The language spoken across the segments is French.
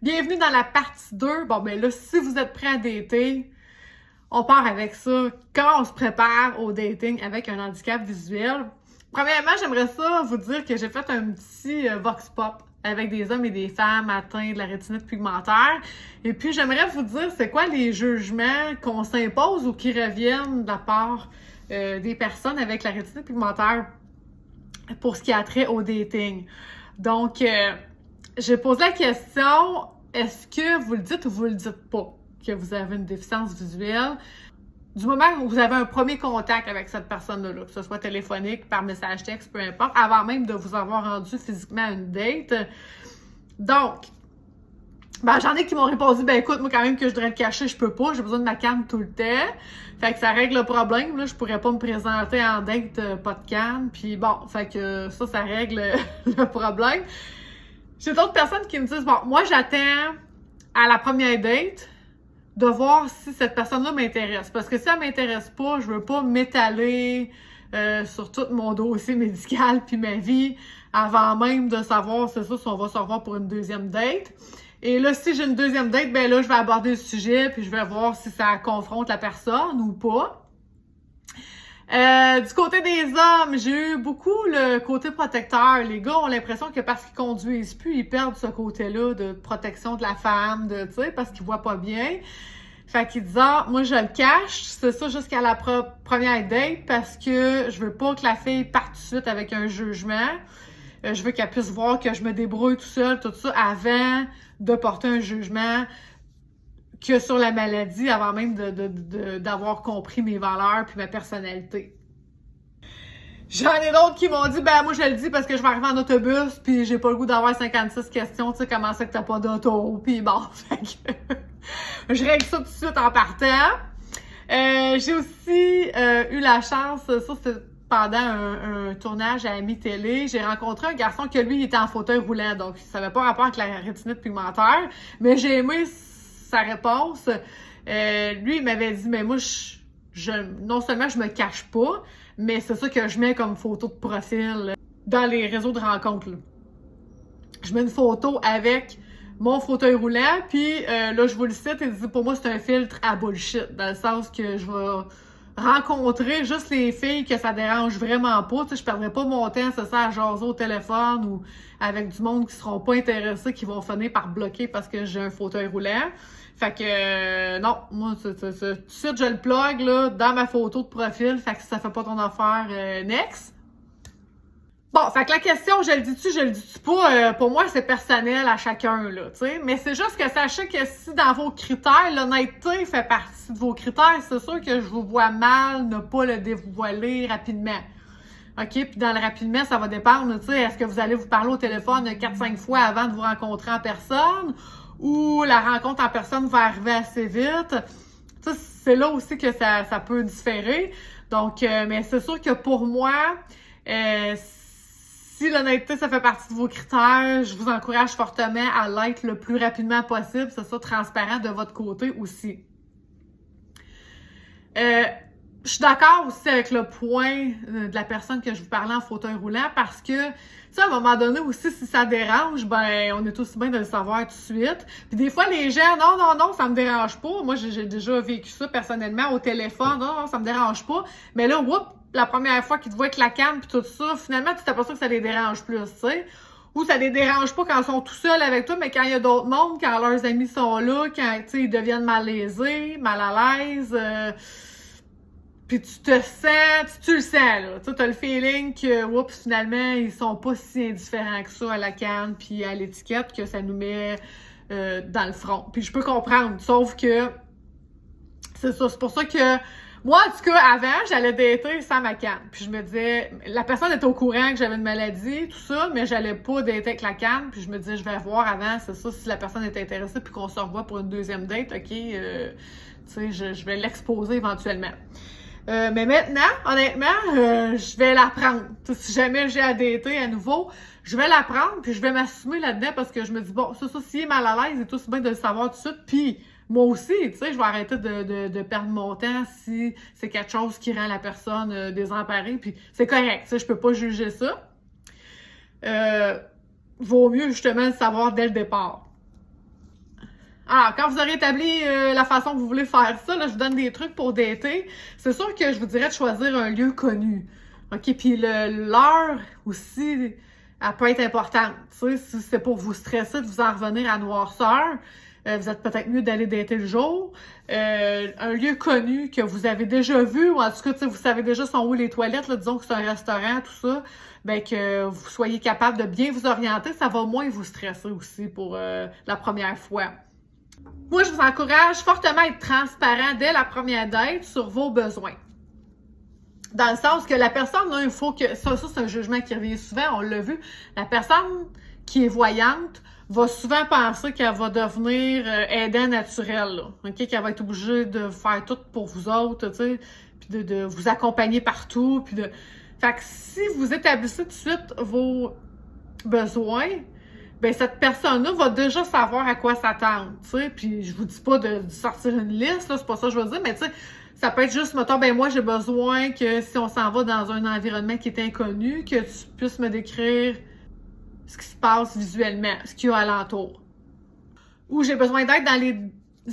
Bienvenue dans la partie 2. Bon, ben là, si vous êtes prêts à dater, on part avec ça. Comment on se prépare au dating avec un handicap visuel? Premièrement, j'aimerais ça vous dire que j'ai fait un petit vox pop avec des hommes et des femmes atteints de la rétinite pigmentaire. Et puis, j'aimerais vous dire c'est quoi les jugements qu'on s'impose ou qui reviennent de la part des personnes avec la rétinite pigmentaire pour ce qui a trait au dating. Donc, j'ai posé la question, est-ce que vous le dites ou vous le dites pas que vous avez une déficience visuelle? Du moment où vous avez un premier contact avec cette personne-là, que ce soit téléphonique, par message texte, peu importe, avant même de vous avoir rendu physiquement à une date. Donc, j'en ai qui m'ont répondu, écoute, moi quand même que je devrais le cacher, je peux pas, j'ai besoin de ma canne tout le temps. Fait que ça règle le problème, là, je pourrais pas me présenter en date, pas de canne. Puis bon, fait que ça règle le problème. J'ai d'autres personnes qui me disent, moi j'attends à la première date de voir si cette personne-là m'intéresse. Parce que si elle m'intéresse pas, je veux pas m'étaler sur tout mon dossier médical puis ma vie avant même de savoir, c'est ça, si on va se revoir pour une deuxième date. Et là, si j'ai une deuxième date, là, je vais aborder le sujet puis je vais voir si ça confronte la personne ou pas. Du côté des hommes, j'ai eu beaucoup le côté protecteur. Les gars ont l'impression que parce qu'ils conduisent plus, ils perdent ce côté-là de protection de la femme, tu sais, parce qu'ils voient pas bien. Fait qu'ils disent, moi je le cache, c'est ça jusqu'à la première date parce que je veux pas que la fille parte tout de suite avec un jugement. Je veux qu'elle puisse voir que je me débrouille tout seul, tout ça, avant de porter un jugement que sur la maladie, avant même d'avoir compris mes valeurs puis ma personnalité. J'en ai d'autres qui m'ont dit, moi je le dis parce que je vais arriver en autobus puis j'ai pas le goût d'avoir 56 questions, tu sais, comment c'est que t'as pas d'auto, puis bon, fait que je règle ça tout de suite en partant. J'ai aussi eu la chance, ça c'est pendant un tournage à Ami Télé, j'ai rencontré un garçon que lui, il était en fauteuil roulant, donc ça n'avait pas rapport avec la rétinite pigmentaire, mais j'ai aimé sa réponse. Lui, il m'avait dit, mais moi, non seulement je me cache pas, mais c'est ça que je mets comme photo de profil dans les réseaux de rencontres. Là. Je mets une photo avec mon fauteuil roulant, puis là, je vous le cite, il dit, pour moi, c'est un filtre à bullshit, dans le sens que je vais rencontrer juste les filles que ça dérange vraiment pas. Tu sais, je perdrai pas mon temps, c'est ça, à jaser au téléphone ou avec du monde qui seront pas intéressés, qui vont finir par bloquer parce que j'ai un fauteuil roulant. Fait que non, moi, tout de suite, je le plug là, dans ma photo de profil. Fait que si ça fait pas ton affaire, next. Bon, fait que la question, je le dis-tu pas, pour moi, c'est personnel à chacun, là, tu sais. Mais c'est juste que sachez que si dans vos critères, l'honnêteté fait partie de vos critères, c'est sûr que je vous vois mal ne pas le dévoiler rapidement. OK? Puis dans le rapidement, ça va dépendre, tu sais, est-ce que vous allez vous parler au téléphone 4-5 fois avant de vous rencontrer en personne ou la rencontre en personne va arriver assez vite? Tu sais, c'est là aussi que ça peut différer. Donc, mais c'est sûr que pour moi, si l'honnêteté, ça fait partie de vos critères, je vous encourage fortement à l'être le plus rapidement possible. C'est ça, transparent de votre côté aussi. Je suis d'accord aussi avec le point de la personne que je vous parlais en fauteuil roulant parce que, tu sais, à un moment donné aussi, si ça dérange, on est aussi bien de le savoir tout de suite. Puis des fois, les gens, non, ça me dérange pas. Moi, j'ai déjà vécu ça personnellement au téléphone. Non, ça me dérange pas. Mais là, la première fois qu'ils te voient avec la canne puis tout ça, finalement, tu t'aperçois que ça les dérange plus, tu sais. Ou ça les dérange pas quand ils sont tout seuls avec toi, mais quand il y a d'autres mondes, quand leurs amis sont là, quand, tu sais, ils deviennent malaisés, mal à l'aise, puis tu te sens, tu le sens, là. Tu as le feeling que, finalement, ils sont pas si indifférents que ça à la canne puis à l'étiquette que ça nous met dans le front. Puis je peux comprendre, sauf que c'est ça, c'est pour ça que moi, en tout cas, avant, j'allais dater sans ma canne. Puis je me disais, la personne était au courant que j'avais une maladie, tout ça, mais j'allais pas dater avec la canne. Puis je me disais, je vais voir avant, c'est ça, si la personne est intéressée puis qu'on se revoit pour une deuxième date, OK, tu sais, je vais l'exposer éventuellement. Mais maintenant, honnêtement, je vais l'apprendre. Si jamais j'ai à dater à nouveau, je vais l'apprendre puis je vais m'assumer là-dedans parce que je me dis, ça, s'il est mal à l'aise, c'est aussi bien de le savoir tout de suite. Puis moi aussi, tu sais, je vais arrêter de perdre mon temps si c'est quelque chose qui rend la personne désemparée. Puis c'est correct, tu sais, je peux pas juger ça. Vaut mieux justement le savoir dès le départ. Alors, quand vous aurez établi la façon que vous voulez faire ça, là, je vous donne des trucs pour dater. C'est sûr que je vous dirais de choisir un lieu connu. OK? Puis l'heure aussi, elle peut être importante. Tu sais, si c'est pour vous stresser de vous en revenir à noirceur, vous êtes peut-être mieux d'aller dater le jour. Un lieu connu que vous avez déjà vu, ou en tout cas, tu sais, vous savez déjà sont où les toilettes, là, disons que c'est un restaurant, tout ça, ben que vous soyez capable de bien vous orienter, ça va moins vous stresser aussi pour la première fois. Moi, je vous encourage fortement à être transparent dès la première date sur vos besoins. Dans le sens que la personne, là, il faut que... Ça c'est un jugement qui revient souvent, on l'a vu. La personne qui est voyante va souvent penser qu'elle va devenir aidant naturel, là, OK? Qu'elle va être obligée de faire tout pour vous autres, tu sais, puis de vous accompagner partout, puis de... Fait que si vous établissez tout de suite vos besoins, ben cette personne-là va déjà savoir à quoi s'attendre, tu sais, puis je vous dis pas de sortir une liste, là, c'est pas ça que je veux dire, mais tu sais, ça peut être juste, mettons, ben moi, j'ai besoin que si on s'en va dans un environnement qui est inconnu, que tu puisses me décrire ce qui se passe visuellement, ce qu'il y a alentour. Ou j'ai besoin d'être dans les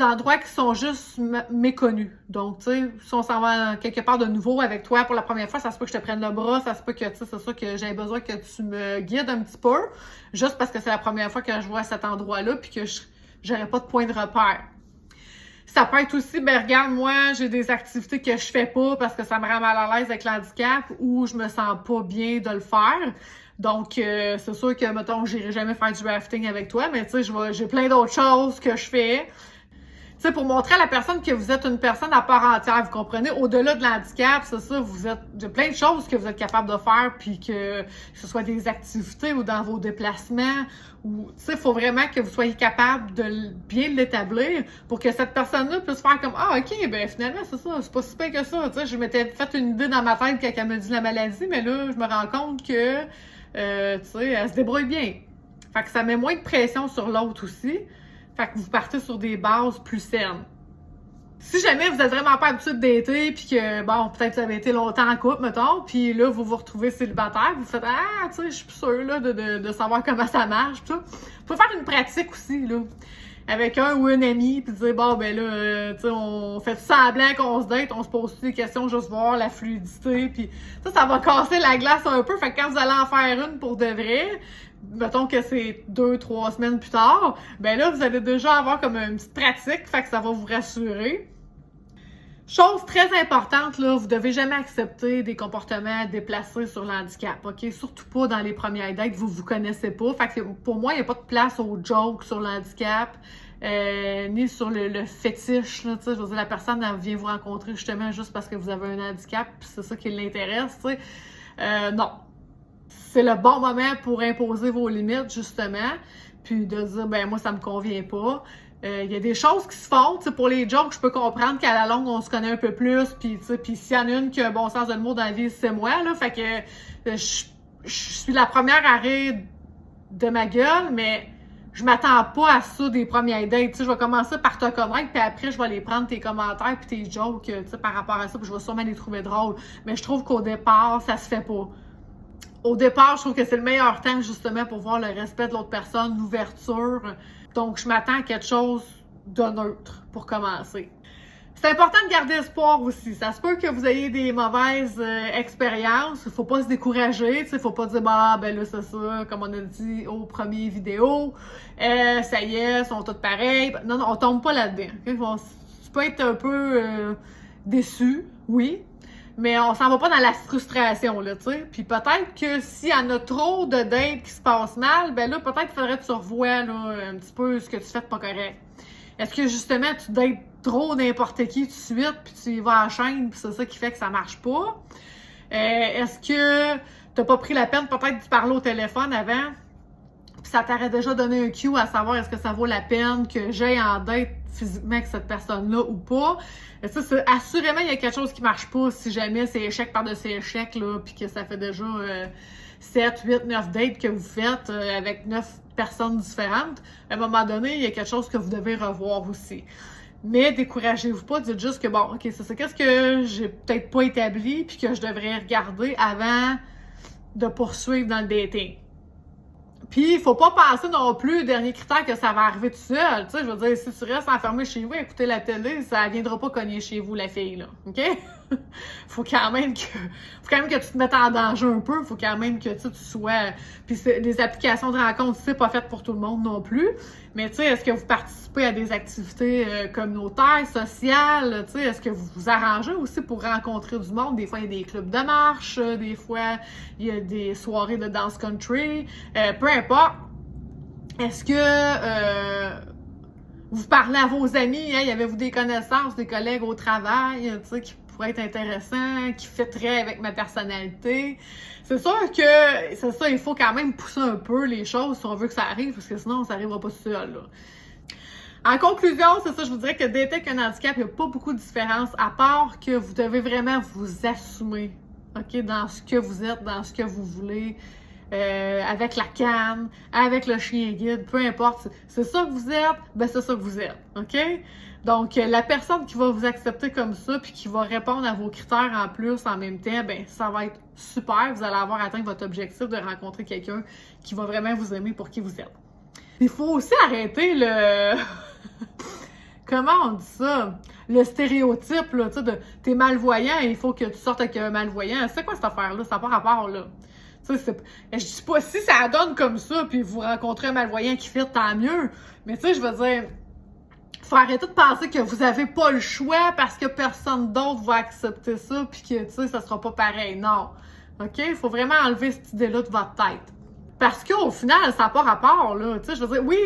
endroits qui sont juste méconnus. Donc, tu sais, si on s'en va quelque part de nouveau avec toi pour la première fois, ça se peut que je te prenne le bras, ça se peut que, tu sais, c'est sûr que j'ai besoin que tu me guides un petit peu, juste parce que c'est la première fois que je vois cet endroit-là, puis que j'aurais pas de point de repère. Ça peut être aussi, ben regarde, moi, j'ai des activités que je fais pas parce que ça me rend mal à l'aise avec l'handicap ou je me sens pas bien de le faire. Donc, c'est sûr que, mettons, j'irai jamais faire du rafting avec toi, mais tu sais, j'ai plein d'autres choses que je fais. Tu sais, pour montrer à la personne que vous êtes une personne à part entière, vous comprenez, au-delà de l'handicap, c'est ça, il y a plein de choses que vous êtes capable de faire, puis que ce soit des activités ou dans vos déplacements, ou, tu sais, il faut vraiment que vous soyez capable de bien l'établir pour que cette personne-là puisse faire comme, ah, OK, ben finalement, c'est ça, c'est pas si pire que ça, tu sais, je m'étais fait une idée dans ma tête quand elle me dit la maladie, mais là, je me rends compte que, tu sais, elle se débrouille bien. Fait que ça met moins de pression sur l'autre aussi. Fait que vous partez sur des bases plus saines. Si jamais vous êtes vraiment pas habitué de dater, puis que, bon, peut-être vous avez été longtemps en couple, mettons, puis là, vous vous retrouvez célibataire, vous faites « Ah, tu sais, je suis plus sûre, là, de savoir comment ça marche, pis tout. » Vous pouvez faire une pratique aussi, là, avec un ou une amie, puis dire « Bon, ben là, tu sais, on fait semblant qu'on se date, on se pose des questions, juste voir la fluidité, puis ça va casser la glace un peu, fait que quand vous allez en faire une pour de vrai, mettons que c'est 2-3 semaines plus tard, ben là, vous allez déjà avoir comme une petite pratique, fait que ça va vous rassurer. Chose très importante, là, vous devez jamais accepter des comportements déplacés sur l'handicap, OK? Surtout pas dans les premières dates, vous connaissez pas. Fait que pour moi, il n'y a pas de place aux jokes sur l'handicap, ni sur le fétiche, là, tu sais. Je veux dire, la personne, elle vient vous rencontrer justement juste parce que vous avez un handicap, puis c'est ça qui l'intéresse, tu sais. Non. C'est le bon moment pour imposer vos limites, justement, puis de dire, ben moi, ça me convient pas. Il y a des choses qui se font, tu sais, pour les jokes, je peux comprendre qu'à la longue, on se connaît un peu plus, puis tu sais, puis s'il y en a une qui a un bon sens de l'humour dans la vie, c'est moi, là, fait que je suis la première à rire de ma gueule, mais je m'attends pas à ça des premières dates, tu sais, je vais commencer par te connaître, puis après, je vais aller prendre tes commentaires puis tes jokes, tu sais, par rapport à ça, puis je vais sûrement les trouver drôles, mais je trouve qu'au départ, ça se fait pas. Au départ, je trouve que c'est le meilleur temps, justement, pour voir le respect de l'autre personne, l'ouverture. Donc, je m'attends à quelque chose de neutre pour commencer. C'est important de garder espoir aussi. Ça se peut que vous ayez des mauvaises expériences. Il faut pas se décourager. Il faut pas dire, bah, ben là, c'est ça, comme on a dit aux premières vidéos. Ça y est, ils sont tous pareils. Non, non, on tombe pas là-dedans. Okay? Tu peux être un peu déçu, oui. Mais on s'en va pas dans la frustration, là, tu sais. Puis peut-être que s'il y en a trop de dates qui se passent mal, ben là, peut-être qu'il faudrait que tu revoies, là, un petit peu ce que tu fais de pas correct. Est-ce que, justement, tu dates trop n'importe qui tout de suite, puis tu y vas à la chaîne, puis c'est ça qui fait que ça marche pas? Est-ce que t'as pas pris la peine, peut-être, de parler au téléphone avant? Puis ça t'aurait déjà donné un cue à savoir est-ce que ça vaut la peine que j'aille en date physiquement avec cette personne-là ou pas. Et ça, assurément, il y a quelque chose qui marche pas si jamais c'est échec par-dessus échec, là, puis que ça fait déjà 7, 8, 9 dates que vous faites avec 9 personnes différentes. À un moment donné, il y a quelque chose que vous devez revoir aussi. Mais découragez-vous pas, dites juste que bon, OK, c'est qu'est-ce que j'ai peut-être pas établi puis que je devrais regarder avant de poursuivre dans le dating. Puis, il faut pas penser non plus, dernier critère, que ça va arriver tout seul. Tu sais, je veux dire, si tu restes enfermé chez vous à écouter la télé, ça viendra pas cogner chez vous, la fille, là. OK? faut quand même que tu te mettes en danger un peu. Faut quand même que tu sois... Puis, les applications de rencontre, c'est pas fait pour tout le monde non plus. Mais, tu sais, est-ce que vous participez à des activités communautaires, sociales? Tu sais, est-ce que vous vous arrangez aussi pour rencontrer du monde? Des fois, il y a des clubs de marche. Des fois, il y a des soirées de dance country. Peu importe. Est-ce que vous parlez à vos amis? Hein? Y avez-vous des connaissances, des collègues au travail, tu sais, qui pourraient être intéressants, qui fitteraient avec ma personnalité? C'est sûr que, c'est ça, il faut quand même pousser un peu les choses si on veut que ça arrive, parce que sinon, ça n'arrivera pas tout seul, là. En conclusion, c'est ça, je vous dirais que dater avec un handicap, il n'y a pas beaucoup de différence, à part que vous devez vraiment vous assumer, OK, dans ce que vous êtes, dans ce que vous voulez, avec la canne, avec le chien guide, peu importe, c'est ça que vous êtes, ben c'est ça que vous êtes, OK? Donc, la personne qui va vous accepter comme ça, puis qui va répondre à vos critères en plus, en même temps, ben ça va être super, vous allez avoir atteint votre objectif de rencontrer quelqu'un qui va vraiment vous aimer pour qui vous êtes. Il faut aussi arrêter le... Comment on dit ça? Le stéréotype, là, tu sais, de t'es malvoyant et il faut que tu sortes avec un malvoyant. C'est quoi cette affaire-là? Ça n'a pas rapport, là. Tu sais, je dis pas si ça donne comme ça, puis vous rencontrez un malvoyant qui fit, tant mieux. Mais tu sais, je veux dire, faut arrêter de penser que vous avez pas le choix parce que personne d'autre va accepter ça, puis que, tu sais, ça sera pas pareil. Non. OK? Il faut vraiment enlever cette idée-là de votre tête. Parce qu'au final, ça n'a pas rapport, là. Tu sais, je veux dire, oui,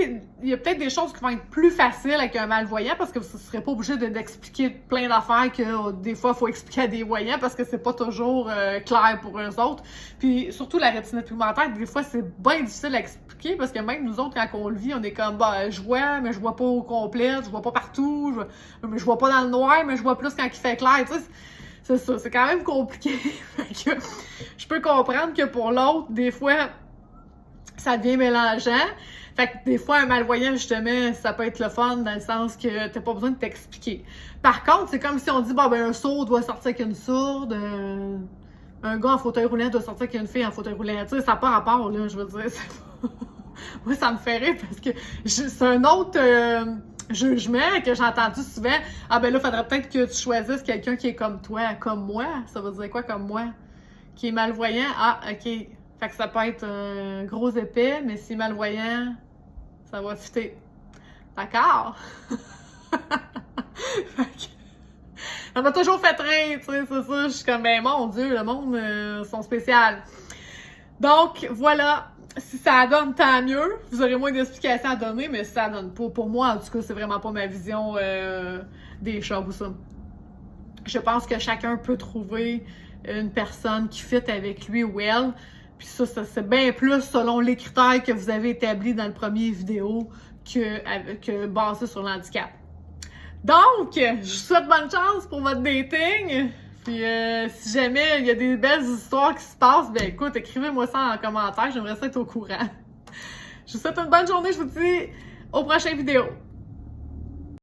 il y a peut-être des choses qui vont être plus faciles avec un malvoyant parce que vous ne serez pas obligé d'expliquer plein d'affaires que des fois, il faut expliquer à des voyants parce que c'est pas toujours clair pour eux autres. Puis, surtout la rétinite pigmentaire, des fois, c'est bien difficile à expliquer parce que même nous autres, quand on le vit, on est comme, bah, je vois, mais je vois pas au complet, je vois pas partout, je vois pas dans le noir, mais je vois plus quand il fait clair, tu sais. C'est ça, c'est quand même compliqué. Fait que je peux comprendre que pour l'autre, des fois, ça devient mélangeant. Fait que des fois, un malvoyant, justement, ça peut être le fun dans le sens que t'as pas besoin de t'expliquer. Par contre, c'est comme si on dit, bon, ben, un sourd doit sortir avec une sourde, un gars en fauteuil roulant doit sortir avec une fille en fauteuil roulant. Tu sais, ça n'a pas rapport, là, je veux dire. Moi, ça me fait rire parce que c'est un autre jugement que j'ai entendu souvent. Ah, ben là, faudrait peut-être que tu choisisses quelqu'un qui est comme toi, comme moi. Ça veut dire quoi, comme moi? Qui est malvoyant? Ah, OK. Fait que ça peut être un gros épais, mais si malvoyant, ça va fitter. D'accord? Ça m'a toujours fait rire, tu sais, c'est ça. Je suis comme, ben mon Dieu, le monde, sont spécial. Donc, voilà. Si ça donne, tant mieux. Vous aurez moins d'explications à donner, mais si ça donne pas, pour moi, en tout cas, c'est vraiment pas ma vision des choses, ça. Je pense que chacun peut trouver une personne qui fit avec lui ou elle. Puis ça, c'est bien plus selon les critères que vous avez établis dans le premier vidéo que basé sur l'handicap. Donc, je vous souhaite bonne chance pour votre dating. Puis si jamais il y a des belles histoires qui se passent, ben écoute, écrivez-moi ça en commentaire, j'aimerais ça être au courant. Je vous souhaite une bonne journée, je vous dis au prochain vidéo.